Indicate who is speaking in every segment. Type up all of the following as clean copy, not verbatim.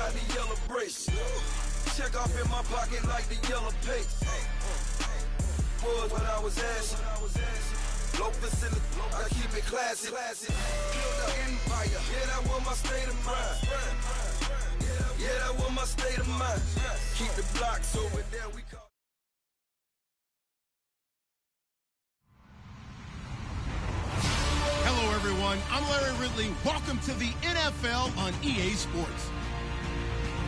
Speaker 1: got the yellow brace. Check off in my pocket like the yellow paper. Was what I was asking. Low facility, I keep it classy. Build an empire, yeah, that was my state of mind. Yeah, that was my state of mind. Keep the blocks over there, we call.
Speaker 2: Hello, everyone. I'm Larry Ridley. Welcome to the NFL on EA Sports.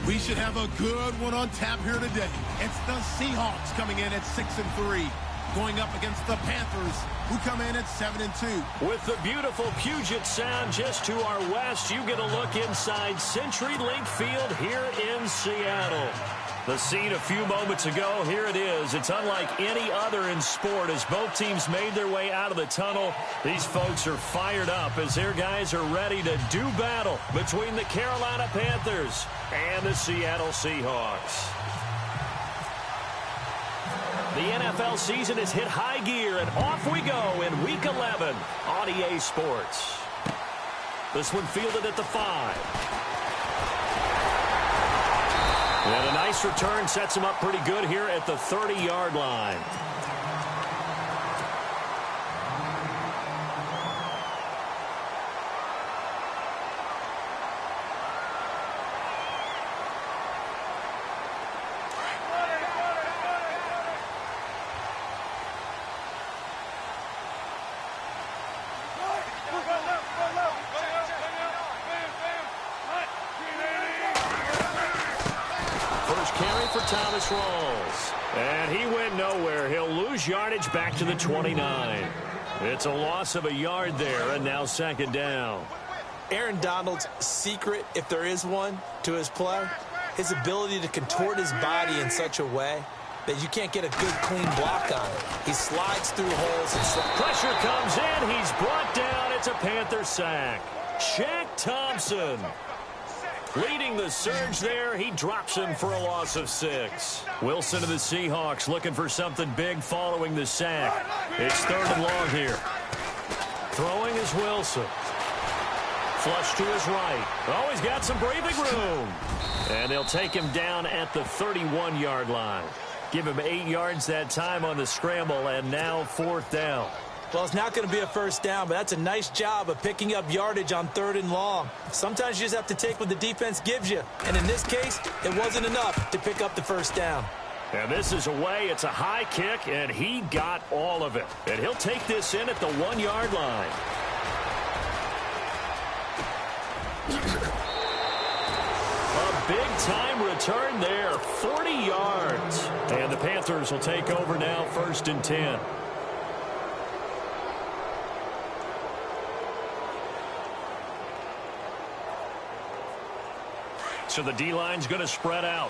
Speaker 2: We should have a good one on tap here today. It's the Seahawks coming in at 6-3, going up against the Panthers, who come in at 7-2.
Speaker 3: With the beautiful Puget Sound just to our west, you get a look inside CenturyLink Field here in Seattle. The scene a few moments ago, here it is. It's unlike any other in sport. As both teams made their way out of the tunnel, these folks are fired up as their guys are ready to do battle between the Carolina Panthers and the Seattle Seahawks. The NFL season has hit high gear, and off we go in Week 11 on EA Sports. This one fielded at the 5. And a nice return sets him up pretty good here at the 30-yard line. Rolls. And he went nowhere. He'll lose yardage back to the 29. It's a loss of a yard there, and now second down.
Speaker 4: Aaron Donald's secret, if there is one, to his play, his ability to contort his body in such a way that you can't get a good, clean block on it. He slides through holes. And
Speaker 3: pressure comes in. He's brought down. It's a Panther sack. Shaq Thompson leading the surge there. He drops him for a loss of 6. Wilson to the Seahawks looking for something big following the sack. It's 3rd and long here. Throwing is Wilson. Flush to his right. Oh, he's got some breathing room. And they'll take him down at the 31-yard line. Give him 8 yards that time on the scramble, and now 4th down.
Speaker 4: Well, it's not going to be a first down, but that's a nice job of picking up yardage on 3rd and long. Sometimes you just have to take what the defense gives you. And in this case, it wasn't enough to pick up the first down.
Speaker 3: And this is away. It's a high kick, and he got all of it. And he'll take this in at the 1-yard line. A big-time return there, 40 yards. And the Panthers will take over now, 1st and 10. So the D-line's going to spread out.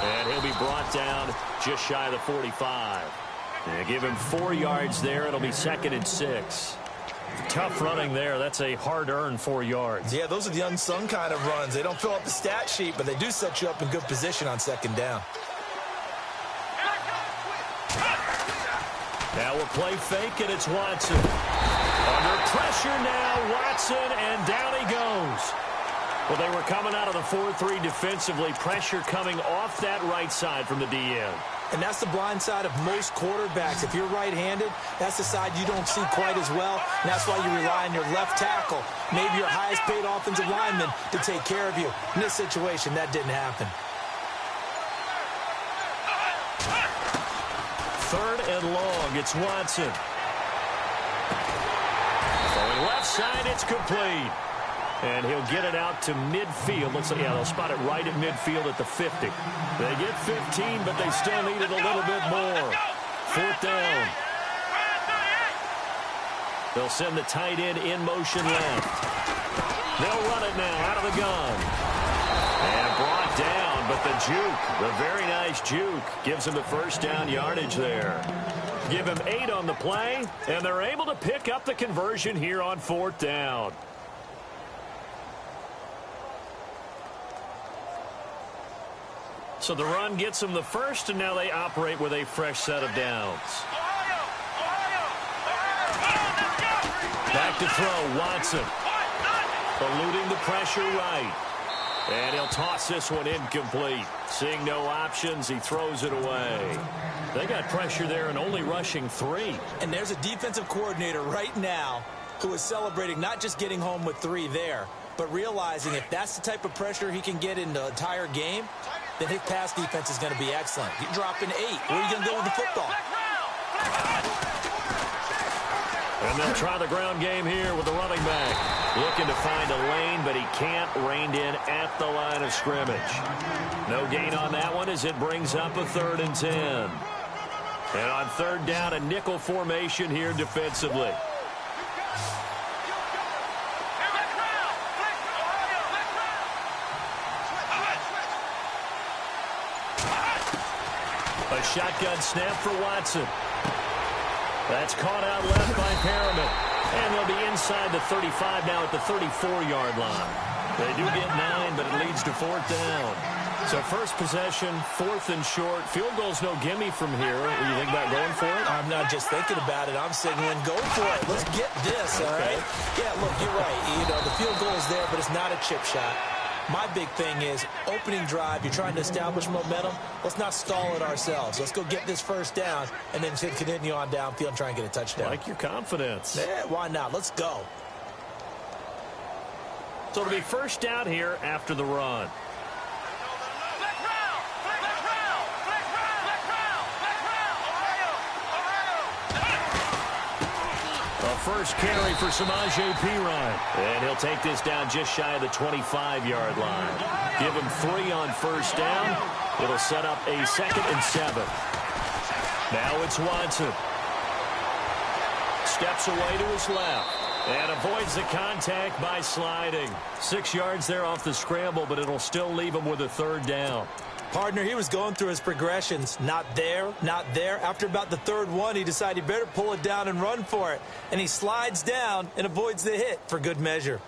Speaker 3: And he'll be brought down just shy of the 45. And give him 4 yards there. It'll be 2nd and 6. Tough running there. That's a hard-earned 4 yards.
Speaker 4: Yeah, those are the unsung kind of runs. They don't fill up the stat sheet, but they do set you up in good position on 2nd down.
Speaker 3: Now we'll play fake, and it's Watson. Under pressure now, Watson, and down he goes. Well, they were coming out of the 4-3 defensively. Pressure coming off that right side from the DN.
Speaker 4: And that's the blind side of most quarterbacks. If you're right-handed, that's the side you don't see quite as well. And that's why you rely on your left tackle, maybe your highest-paid offensive lineman, to take care of you. In this situation, that didn't happen.
Speaker 3: 3rd and long. It's Watson. Going left side, it's complete. And he'll get it out to midfield. Looks like, yeah, they'll spot it right at midfield at the 50. They get 15, but they still need it a little bit more. 4th down. They'll send the tight end in motion left. They'll run it now out of the gun. And brought down, but the juke, the very nice juke, gives him the 1st down yardage there. Give him 8 on the play, and they're able to pick up the conversion here on 4th down. So the run gets them the first, and now they operate with a fresh set of downs. Back to throw, Watson. Eluding the pressure right. And he'll toss this one incomplete. Seeing no options, he throws it away. They got pressure there and only rushing 3.
Speaker 4: And there's a defensive coordinator right now who is celebrating not just getting home with 3 there, but realizing if that's the type of pressure he can get in the entire game, then his pass defense is going to be excellent. You're dropping 8. Where are you going to go with the football?
Speaker 3: And they'll try the ground game here with the running back. Looking to find a lane, but he can't. Reined in at the line of scrimmage. No gain on that one as it brings up a 3rd and 10. And on 3rd down, a nickel formation here defensively. A shotgun snap for Watson. That's caught out left by Perriman. And they'll be inside the 35 now at the 34-yard line. They do get 9, but it leads to 4th down. So first possession, 4th and short. Field goal's no gimme from here. What do you think about going for it?
Speaker 4: I'm not just thinking about it. I'm signaling, go for it. Let's get this, all right? Yeah, look, you're right. You know, the field goal is there, but it's not a chip shot. My big thing is opening drive. You're trying to establish momentum. Let's not stall it ourselves. Let's go get this first down and then continue on downfield and try and get a touchdown.
Speaker 3: Like your confidence.
Speaker 4: Yeah, why not? Let's go.
Speaker 3: So it'll be first down here after the run. First carry for Samaje Perine. And he'll take this down just shy of the 25-yard line. Give him 3 on first down. It'll set up a 2nd and 7. Now it's Watson. Steps away to his left. And avoids the contact by sliding. 6 yards there off the scramble, but it'll still leave him with a 3rd down.
Speaker 4: Partner, he was going through his progressions. Not there, not there. After about the 3rd one, he decided he better pull it down and run for it. And he slides down and avoids the hit for good measure.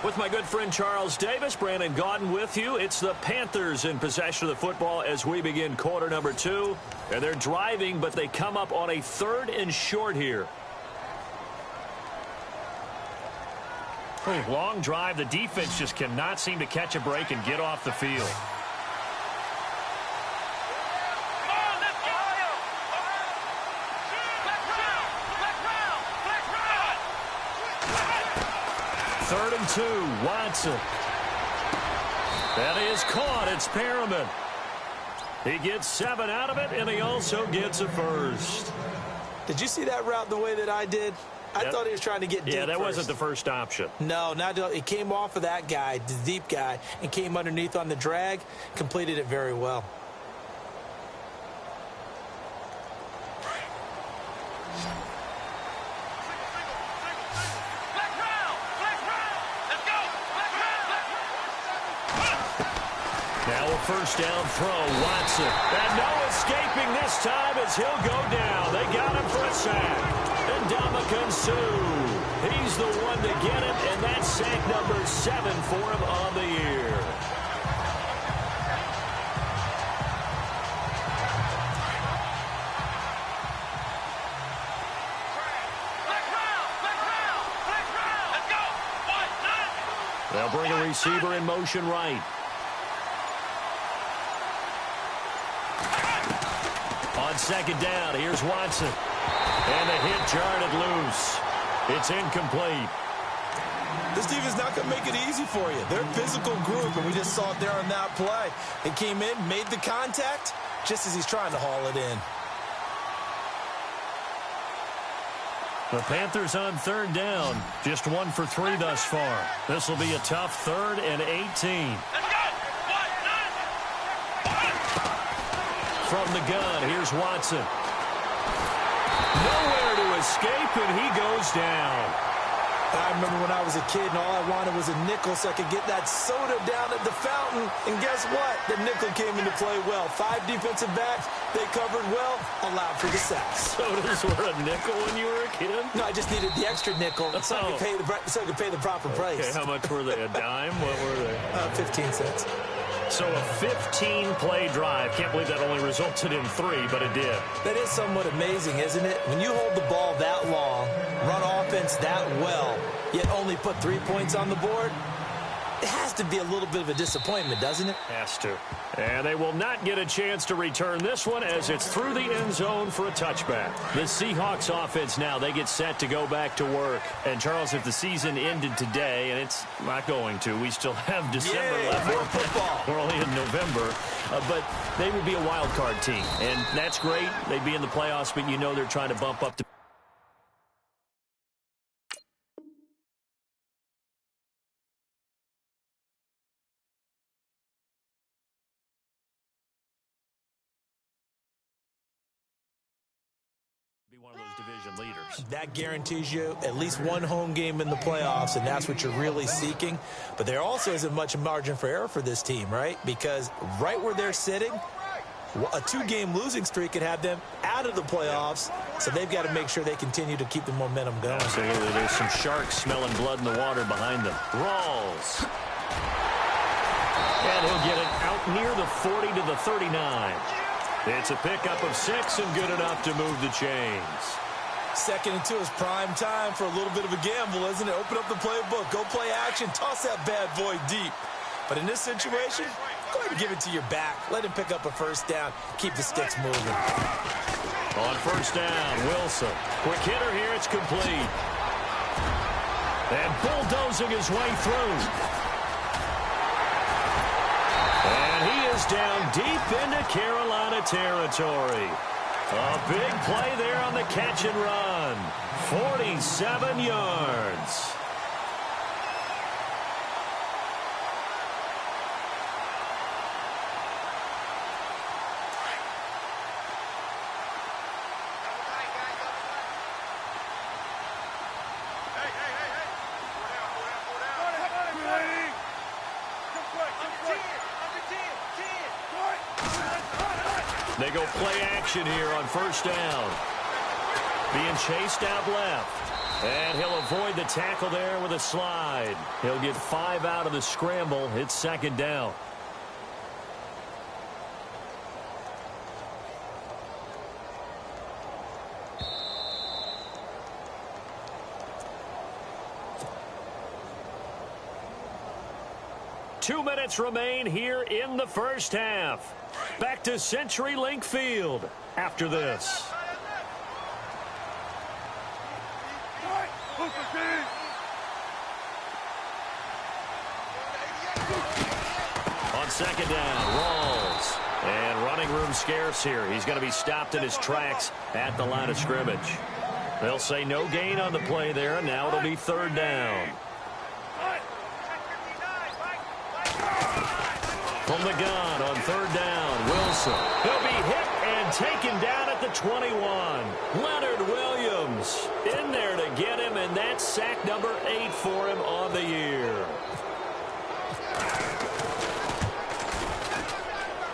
Speaker 3: With my good friend Charles Davis, Brandon Gaudin with you. It's the Panthers in possession of the football as we begin quarter number 2. And they're driving, but they come up on a 3rd and short here. Long drive. The defense just cannot seem to catch a break and get off the field. Third and 2, Watson. That is caught. It's Perriman. He gets 7 out of it, and he also gets a first.
Speaker 4: Did you see that route the way that I did? I thought he was trying to get deep.
Speaker 3: Yeah, that wasn't the first option.
Speaker 4: No, it came off of that guy, the deep guy, and came underneath on the drag, completed it very well.
Speaker 3: Now a first down throw, Watson. And no escaping this time as he'll go down. They got him for a sack. And Ndamukong Suh, he's the one to get it, and that's sack number 7 for him on the year. They'll bring a receiver in motion right. On second down, here's Watson. And the hit jarred it loose. It's incomplete.
Speaker 4: This defense is not going to make it easy for you. They're a physical group, and we just saw it there on that play. It came in, made the contact, just as he's trying to haul it in.
Speaker 3: The Panthers on third down. Just 1 for 3 thus far. This will be a tough 3rd and 18. From the gun, here's Watson. Nowhere to escape, and he goes down.
Speaker 4: I remember when I was a kid and all I wanted was a nickel so I could get that soda down at the fountain. And guess what? The nickel came into play well. 5 defensive backs, they covered well, allowed for the sacks.
Speaker 3: Sodas were a nickel when you were a kid?
Speaker 4: No, I just needed the extra nickel so I could pay the proper price.
Speaker 3: Okay, how much were they? A dime? What were they?
Speaker 4: 15 cents.
Speaker 3: So a 15-play drive. Can't believe that only resulted in 3, but it did.
Speaker 4: That is somewhat amazing, isn't it? When you hold the ball that long, run offense that well, yet only put 3 points on the board, it has to be a little bit of a disappointment, doesn't it?
Speaker 3: Has to. And they will not get a chance to return this one as it's through the end zone for a touchback. The Seahawks offense now, they get set to go back to work. And, Charles, if the season ended today, and it's not going to, we still have December left.
Speaker 4: More football.
Speaker 3: We're only in November. But they would be a wild card team. And that's great. They'd be in the playoffs, but you know they're trying to bump up to be one of those division leaders.
Speaker 4: That guarantees you at least one home game in the playoffs, and that's what you're really seeking. But there also isn't much margin for error for this team, right? Because right where they're sitting, a 2-game losing streak could have them out of the playoffs, so they've got to make sure they continue to keep the momentum going.
Speaker 3: Absolutely. There's some sharks smelling blood in the water behind them. Rawls. And he'll get it out near the 40 to the 39. It's a pickup of 6 and good enough to move the chains.
Speaker 4: 2nd and 2 is prime time for a little bit of a gamble, isn't it? Open up the playbook, go play action, toss that bad boy deep. But in this situation, go ahead and give it to your back. Let him pick up a first down. Keep the sticks moving.
Speaker 3: On first down, Wilson. Quick hitter here, it's complete. And bulldozing his way through. And he is down deep into Carolina territory. A big play there on the catch and run. 47 yards. They go play action here on first down. Being chased out left. And he'll avoid the tackle there with a slide. He'll get 5 out of the scramble. It's 2nd down. Two minutes remain here in the first half. Back to CenturyLink Field after this. On 2nd down, Rawls. And running room scarce here. He's going to be stopped in his tracks at the line of scrimmage. They'll say no gain on the play there, and now it'll be 3rd down. From the gun on 3rd down, Wilson. He'll be hit and taken down at the 21. Leonard Williams in there to get him, and that's sack number 8 for him on the year.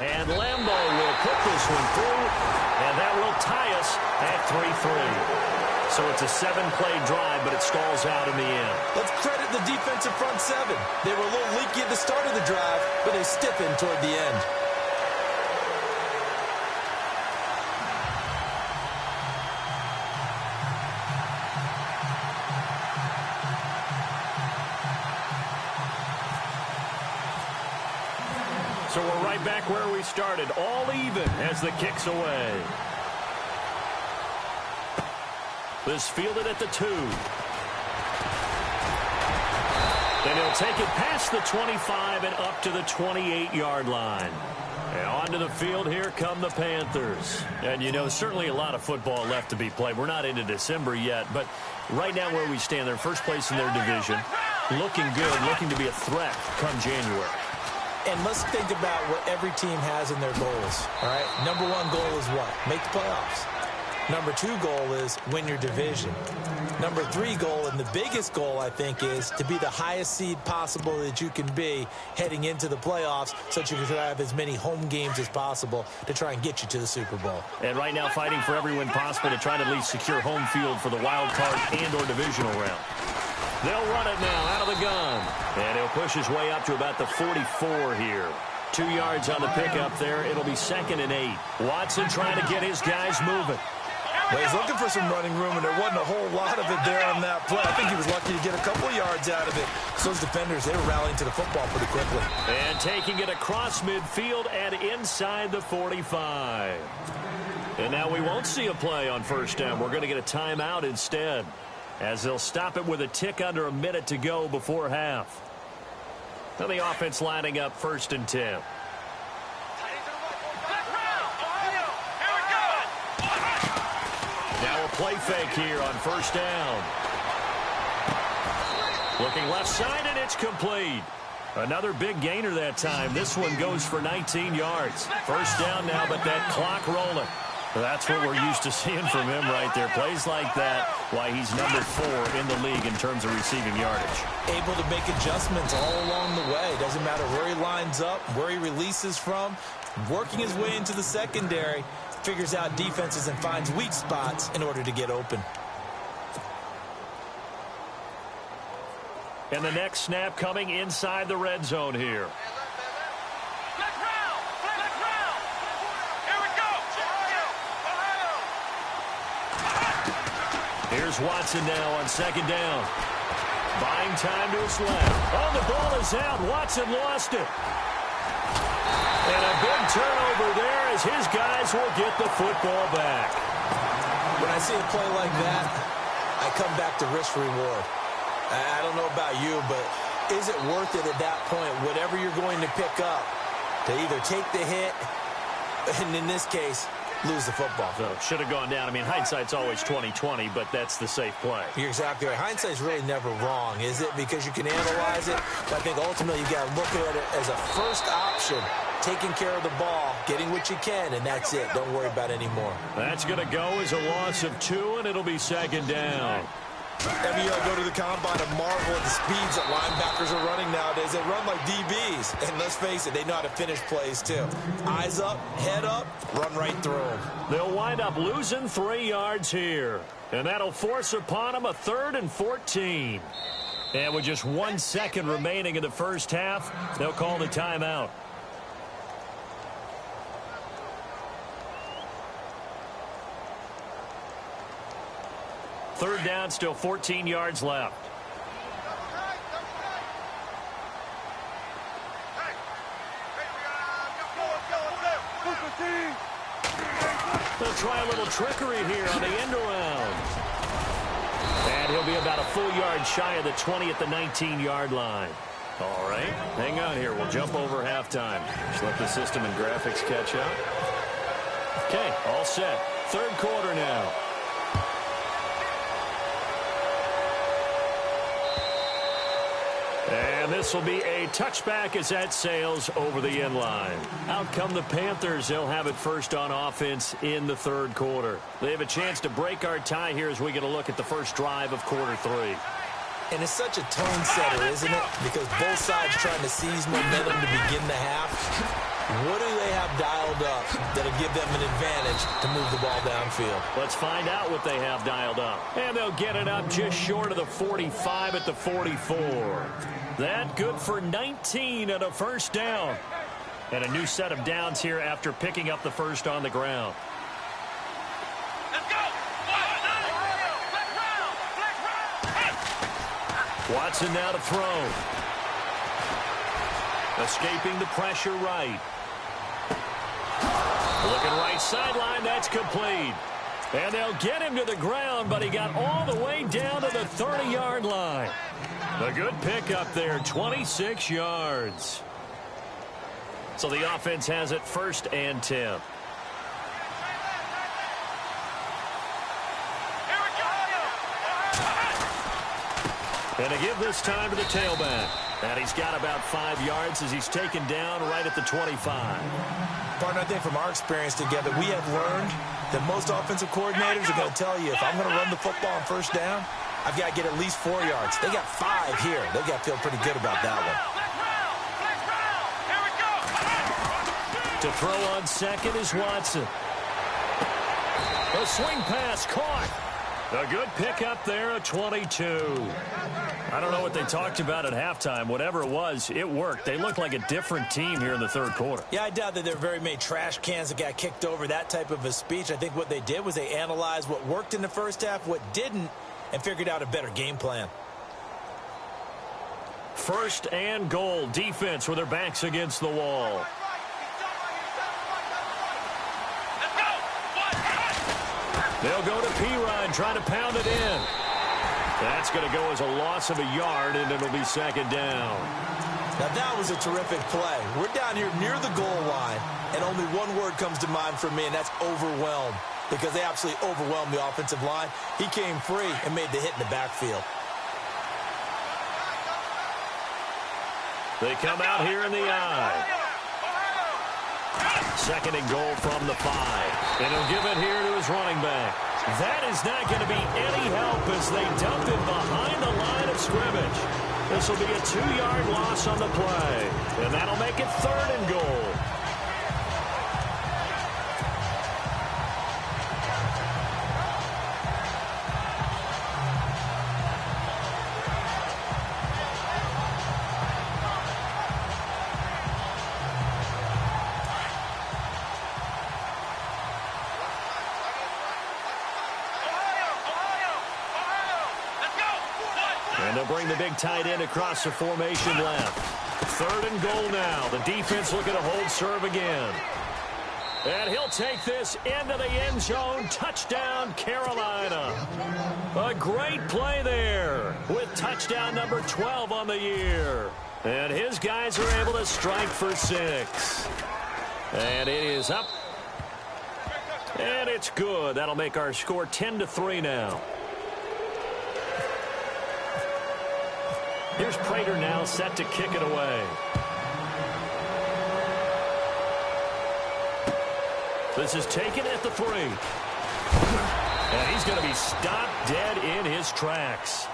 Speaker 3: And Lambo will put this one through, and that will tie us at 3-3. So it's a 7-play drive, but it stalls out in the end.
Speaker 4: Let's credit the defensive front 7. They were a little leaky at the start of the drive, but they stiffened toward the end.
Speaker 3: So we're right back where we started, all even as the kick's away. This fielded at the 2. Then he'll take it past the 25 and up to the 28-yard line. And onto the field, here come the Panthers. And, you know, certainly a lot of football left to be played. We're not into December yet, but right now where we stand, they're first place in their division. Looking good, looking to be a threat come January.
Speaker 4: And let's think about what every team has in their goals, all right? Number 1 goal is what? Make the playoffs. Number 2 goal is win your division. Number 3 goal, and the biggest goal, I think, is to be the highest seed possible that you can be heading into the playoffs so that you can have as many home games as possible to try and get you to the Super Bowl.
Speaker 3: And right now fighting for every win possible to try to at least secure home field for the wild card and or divisional round. They'll run it now out of the gun. And he'll push his way up to about the 44 here. 2 yards on the pickup there. It'll be 2nd and 8. Watson trying to get his guys moving.
Speaker 4: Well, he's looking for some running room, and there wasn't a whole lot of it there on that play. I think he was lucky to get a couple yards out of it. So those defenders, they were rallying to the football pretty quickly.
Speaker 3: And taking it across midfield and inside the 45. And now we won't see a play on first down. We're going to get a timeout instead, as they'll stop it with a tick under a minute to go before half. Now the offense lining up 1st and 10. Now a play fake here on first down. Looking left side, and it's complete. Another big gainer that time. This one goes for 19 yards. First down now, but that clock rolling. That's what we're used to seeing from him right there. Plays like that, why he's number 4 in the league in terms of receiving yardage.
Speaker 4: Able to make adjustments all along the way. Doesn't matter where he lines up, where he releases from. Working his way into the secondary. Figures out defenses and finds weak spots in order to get open.
Speaker 3: And the next snap coming inside the red zone here. Here's Watson now on 2nd down. Buying time to his left. Oh, the ball is out. Watson lost it. And a big turnover there as his guys will get the football back.
Speaker 4: When I see a play like that, I come back to risk reward. I don't know about you, but is it worth it at that point, whatever you're going to pick up, to either take the hit, and in this case, lose the football?
Speaker 3: So should have gone down. I mean, hindsight's always 20/20, but that's the safe play.
Speaker 4: You're exactly right. Hindsight's really never wrong, is it? Because you can analyze it, but I think ultimately you got to look at it as a first option, taking care of the ball, getting what you can, and that's it. Don't worry about it anymore.
Speaker 3: That's going to go as a loss of 2, and it'll be 2nd down.
Speaker 4: Every year I go to the combine and marvel at the speeds that linebackers are running nowadays. They run like DBs, and let's face it, they know how to finish plays too. Eyes up, head up, run right through them.
Speaker 3: They'll wind up losing 3 yards here, and that'll force upon them a 3rd and 14. And with just 1 second remaining in the first half, they'll call the timeout. Third down, still 14 yards left. They'll try a little trickery here on the end around. And he'll be about a full yard shy of the 20 at the 19-yard line. All right, hang on here. We'll jump over halftime. Just let the system and graphics catch up. Okay, all set. Third quarter now. And this will be a touchback as that sails over the end line. Out come the Panthers. They'll have it first on offense in the third quarter. They have a chance to break our tie here as we get a look at the first drive of quarter 3.
Speaker 4: And it's such a tone setter, isn't it? Because both sides trying to seize momentum to begin the half. What do they have dialed up that'll give them an advantage to move the ball downfield?
Speaker 3: Let's find out what they have dialed up. And they'll get it up just short of the 45 at the 44. That good for 19 and a first down. And a new set of downs here after picking up the first on the ground. Watson now to throw. Escaping the pressure right. Looking right sideline, that's complete. And they'll get him to the ground, but he got all the way down to the 30-yard line. A good pickup there, 26 yards. So the offense has it 1st and 10. And to give this time to the tailback. And he's got about 5 yards as he's taken down right at the 25.
Speaker 4: Partner, I think from our experience together, we have learned that most offensive coordinators are going to tell you, if I'm going to run the football on first down, I've got to get at least 4 yards. They got 5 here. They've got to feel pretty good about that one.
Speaker 3: To throw on second is Watson. A swing pass caught. A good pickup there at 22. I don't know what they talked about at halftime. Whatever it was, it worked. They looked like a different team here in the third quarter.
Speaker 4: Yeah, I doubt that there were very many trash cans that got kicked over, that type of a speech. I think what they did was they analyzed what worked in the first half, what didn't, and figured out a better game plan.
Speaker 3: First and goal. Defense with their backs against the wall. They'll go to P-Ryan, trying to pound it in. That's going to go as a loss of a yard, and it'll be second down.
Speaker 4: Now, that was a terrific play. We're down here near the goal line, and only one word comes to mind for me, and that's overwhelmed, because they absolutely overwhelmed the offensive line. He came free and made the hit in the backfield.
Speaker 3: They come out here in the eye. Second and goal from the 5. And he'll give it here to his running back. That is not going to be any help as they dump it behind the line of scrimmage. This will be a 2-yard loss on the play. And that'll make it third and goal. And they'll bring the big tight end across the formation left. Third and goal now. The defense looking to hold serve again. And he'll take this into the end zone. Touchdown, Carolina. A great play there with touchdown number 12 on the year. And his guys are able to strike for 6. And it is up. And it's good. That'll make our score 10-3 now. Here's Prater now set to kick it away. This is taken at the 3. And he's going to be stopped dead in his tracks.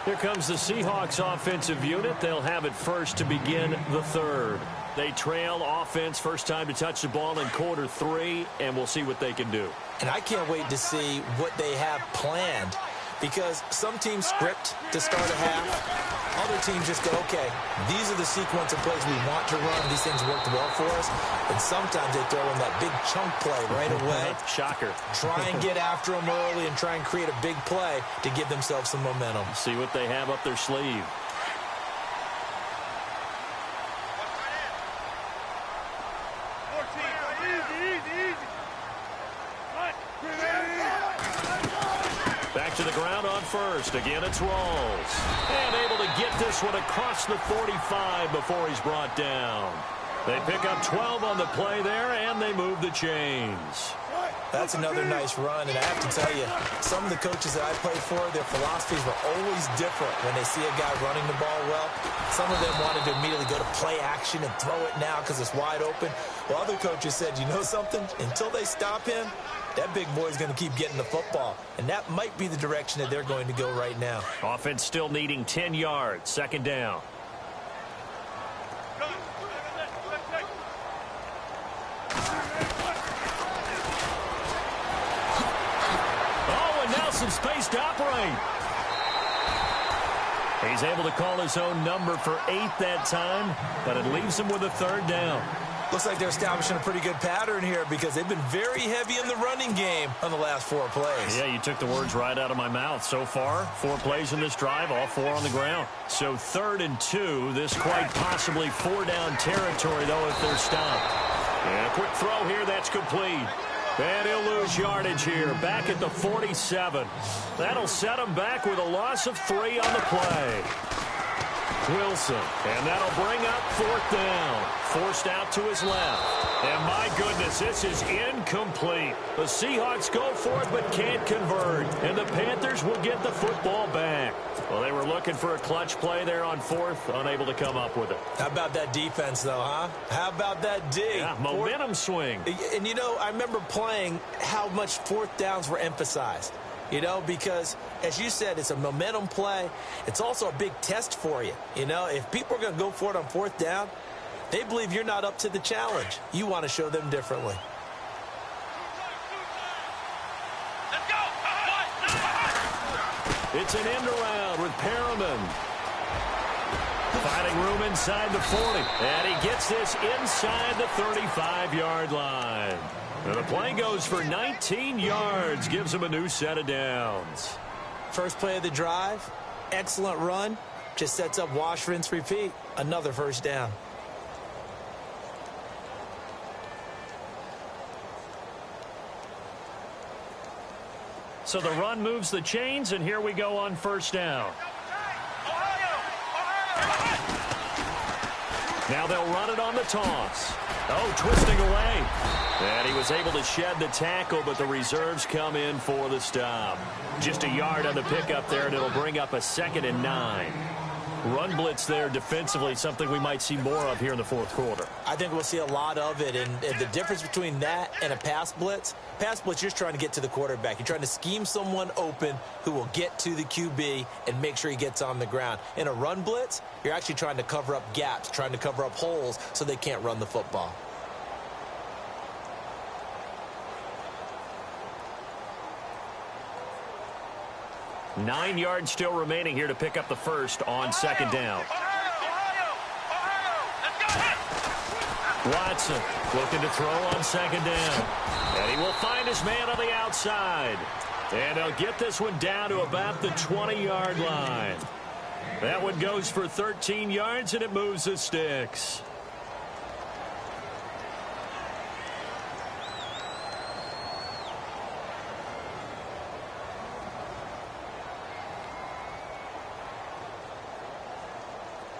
Speaker 3: Here comes the Seahawks offensive unit. They'll have it first to begin the third. They trail offense first time to touch the ball in quarter 3, and we'll see what they can do.
Speaker 4: And I can't wait to see what they have planned, because some teams script to start a half. Other teams just go, okay, these are the sequence of plays we want to run. These things worked well for us. And sometimes they throw in that big chunk play right away.
Speaker 3: Shocker.
Speaker 4: Try and get after them early and try and create a big play to give themselves some momentum.
Speaker 3: See what they have up their sleeve. Back to the ground on first. Again, it's Rawls. And able to get this one across the 45 before he's brought down. They pick up 12 on the play there, and they move the chains.
Speaker 4: That's another nice run, and I have to tell you, some of the coaches that I played for, their philosophies were always different when they see a guy running the ball well. Some of them wanted to immediately go to play action and throw it now because it's wide open. Well, other coaches said, you know something? Until they stop him, that big boy's going to keep getting the football, and that might be the direction that they're going to go right now.
Speaker 3: Offense still needing 10 yards. Second down. Some space to operate. He's able to call his own number for 8 that time, but it leaves him with a third down.
Speaker 4: Looks like they're establishing a pretty good pattern here because they've been very heavy in the running game on the last 4 plays.
Speaker 3: Yeah, you took the words right out of my mouth. So far, 4 plays in this drive, all 4 on the ground. So 3rd and 2, this quite possibly 4-down territory, though, if they're stopped. And a quick throw here, that's complete. And he'll lose yardage here, back at the 47. That'll set him back with a loss of 3 on the play. Wilson, and that'll bring up 4th down. Forced out to his left. And my goodness, this is incomplete. The Seahawks go for it but can't convert. And the Panthers will get the football back. Well, they were looking for a clutch play there on 4th, unable to come up with it.
Speaker 4: How about that defense, though, huh? How about that D?
Speaker 3: Yeah, momentum swing.
Speaker 4: And, you know, I remember playing how much 4th downs were emphasized. You know, because, as you said, it's a momentum play. It's also a big test for you. You know, if people are going to go for it on 4th down, they believe you're not up to the challenge. You want to show them differently.
Speaker 1: Let's go.
Speaker 3: It's an end around with Perriman. Finding room inside the 40. And he gets this inside the 35-yard line. And the play goes for 19 yards. Gives him a new set of downs.
Speaker 4: First play of the drive. Excellent run. Just sets up wash, rinse, repeat. Another first down.
Speaker 3: So the run moves the chains, and here we go on 1st down. Now they'll run it on the toss. Oh, twisting away. And he was able to shed the tackle, but the reserves come in for the stop. Just a yard on the pickup there, and it'll bring up a 2nd and 9. Run blitz there defensively, something we might see more of here in the 4th quarter.
Speaker 4: I think we'll see a lot of it, and the difference between that and a pass blitz, you're just trying to get to the quarterback. You're trying to scheme someone open who will get to the QB and make sure he gets on the ground. In a run blitz, you're actually trying to cover up gaps, trying to cover up holes so they can't run the football.
Speaker 3: Nine yards still remaining here to pick up the first on 2nd down. Watson looking to throw on 2nd down. And he will find his man on the outside. And he'll get this one down to about the 20-yard line. That one goes for 13 yards, and it moves the sticks.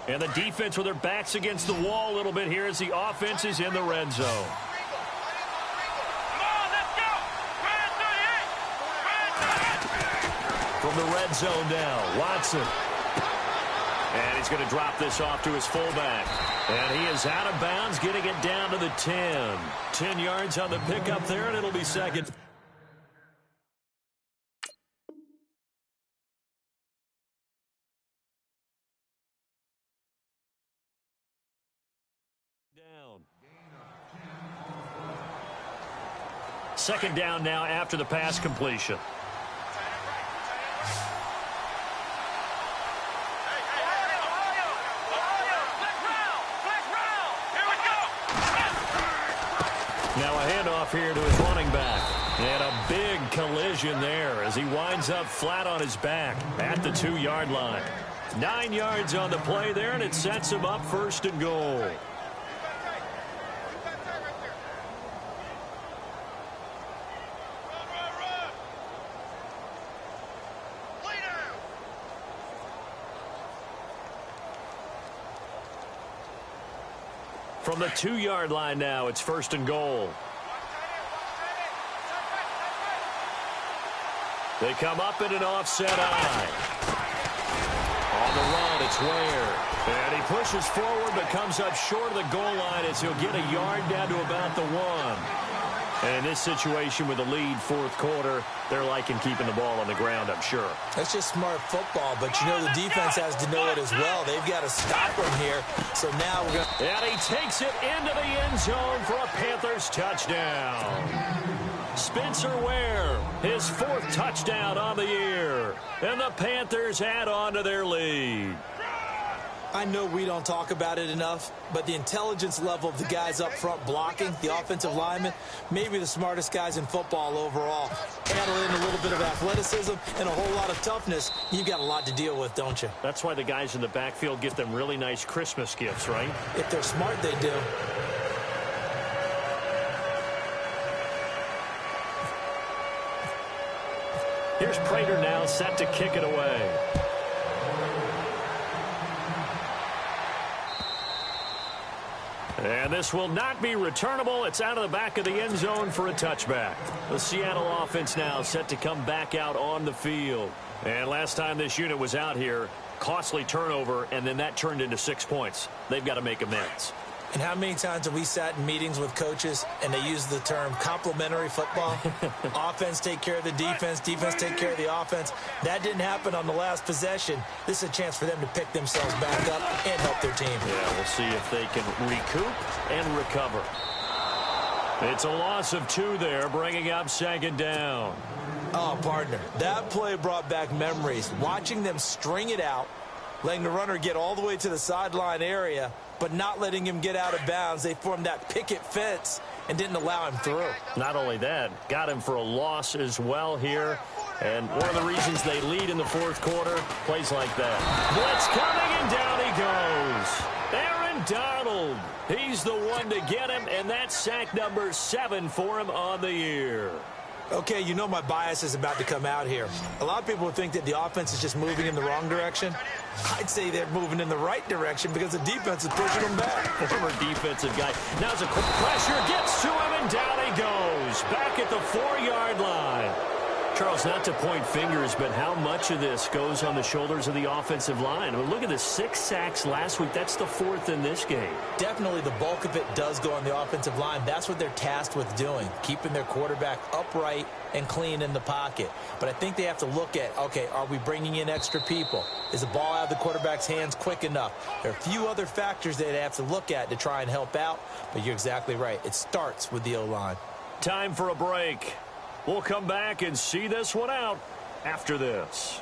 Speaker 3: And the defense with their backs against the wall a little bit here as the offense is in the red zone. From the red zone now, Watson. And he's going to drop this off to his fullback. And he is out of bounds, getting it down to the 10. 10 yards on the pickup there, and it'll be 2nd. Down. 2nd down now after the pass completion. Now a handoff here to his running back. And a big collision there as he winds up flat on his back at the 2-yard line. 9 yards on the play there, and it sets him up 1st and goal. From the 2-yard line now, it's 1st and goal. They come up in an offset eye. On the run, it's Ware. And he pushes forward but comes up short of the goal line as he'll get a yard down to about the 1. And in this situation with the lead 4th quarter, they're liking keeping the ball on the ground, I'm sure.
Speaker 4: That's just smart football, but you know the defense has to know it as well. They've got to stop him here. So now we're going to...
Speaker 3: And he takes it into the end zone for a Panthers touchdown. Spencer Ware, his 4th touchdown on the year. And the Panthers add on to their lead.
Speaker 4: I know we don't talk about it enough, but the intelligence level of the guys up front blocking, the offensive linemen, maybe the smartest guys in football overall. Add in a little bit of athleticism and a whole lot of toughness. You've got a lot to deal with, don't you?
Speaker 3: That's why the guys in the backfield get them really nice Christmas gifts, right?
Speaker 4: If they're smart, they do.
Speaker 3: Here's Prater now set to kick it away. And this will not be returnable. It's out of the back of the end zone for a touchback. The Seattle offense now set to come back out on the field. And last time this unit was out here, costly turnover, and then that turned into 6 points. They've got to make amends.
Speaker 4: And how many times have we sat in meetings with coaches and they use the term complementary football? Offense take care of the defense, defense take care of the offense. That didn't happen on the last possession. This is a chance for them to pick themselves back up and help their team.
Speaker 3: Yeah, we'll see if they can recoup and recover. It's a loss of 2 there, bringing up 2nd down.
Speaker 4: Oh, partner, that play brought back memories. Watching them string it out, letting the runner get all the way to the sideline area, but not letting him get out of bounds. They formed that picket fence and didn't allow him through.
Speaker 3: Not only that, got him for a loss as well here. And one of the reasons they lead in the 4th quarter, plays like that. Blitz coming, and down he goes. Aaron Donald. He's the one to get him, and that's sack number 7 for him on the year.
Speaker 4: Okay, you know my bias is about to come out here. A lot of people would think that the offense is just moving in the wrong direction. I'd say they're moving in the right direction because the defense is pushing them back.
Speaker 3: Former defensive guy. Now's a quick pressure. Gets to him, and down he goes. Back at the 4-yard line. Charles, not to point fingers, but how much of this goes on the shoulders of the offensive line? I mean, look at the 6 sacks last week. That's the 4th in this game.
Speaker 4: Definitely the bulk of it does go on the offensive line. That's what they're tasked with doing, keeping their quarterback upright and clean in the pocket. But I think they have to look at, okay, are we bringing in extra people? Is the ball out of the quarterback's hands quick enough? There are a few other factors they have to look at to try and help out, but you're exactly right. It starts with the O-line.
Speaker 3: Time for a break. We'll come back and see this one out after this.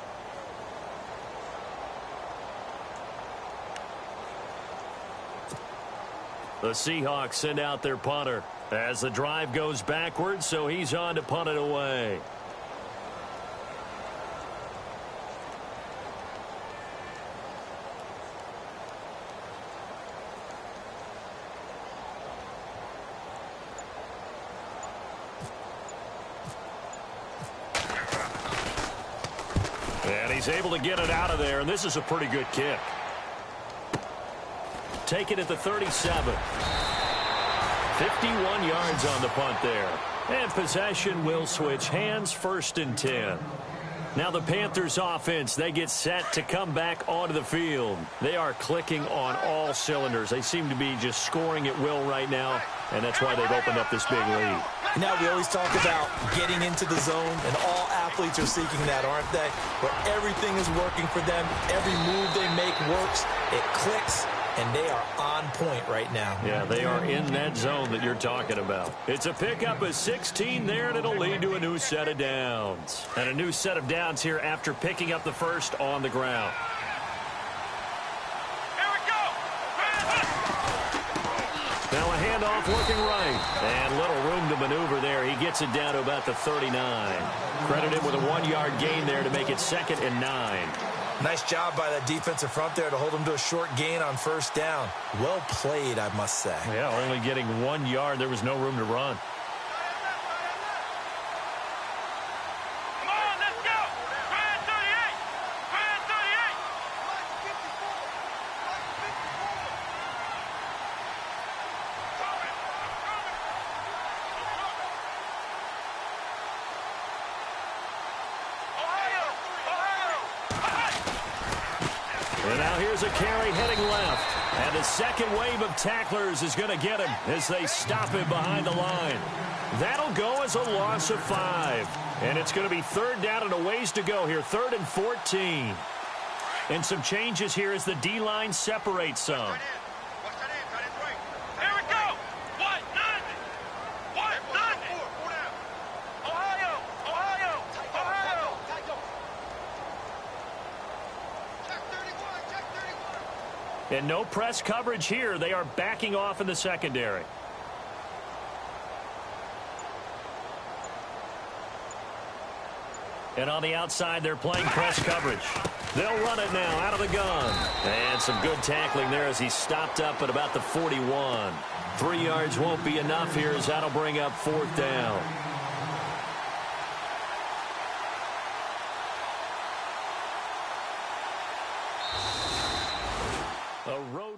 Speaker 3: The Seahawks send out their punter as the drive goes backwards, so he's on to punt it away. And he's able to get it out of there, and this is a pretty good kick. Take it at the 37. 51 yards on the punt there. And possession will switch hands, 1st and 10. Now the Panthers offense, they get set to come back onto the field. They are clicking on all cylinders. They seem to be just scoring at will right now, and that's why they've opened up this big lead.
Speaker 4: Now we always talk about getting into the zone, and all athletes are seeking that, aren't they? Where everything is working for them, every move they make works, it clicks, and they are on point right now.
Speaker 3: Yeah, they are in that zone that you're talking about. It's a pickup of 16 there, and it'll lead to a new set of downs. And a new set of downs here after picking up the first on the ground. Now a handoff looking right. And little room to maneuver there. He gets it down to about the 39. Credit him with a 1-yard gain there to make it 2nd and 9.
Speaker 4: Nice job by that defensive front there to hold him to a short gain on 1st down. Well played, I must say.
Speaker 3: Yeah, only getting 1 yard. There was no room to run. And now here's a carry heading left. And the second wave of tacklers is going to get him as they stop him behind the line. That'll go as a loss of 5. And it's going to be 3rd down and a ways to go here. 3rd and 14. And some changes here as the D-line separates some. And no press coverage here. They are backing off in the secondary. And on the outside, they're playing press coverage. They'll run it now out of the gun. And some good tackling there as he's stopped up at about the 41. 3 yards won't be enough here as that'll bring up 4th down. A road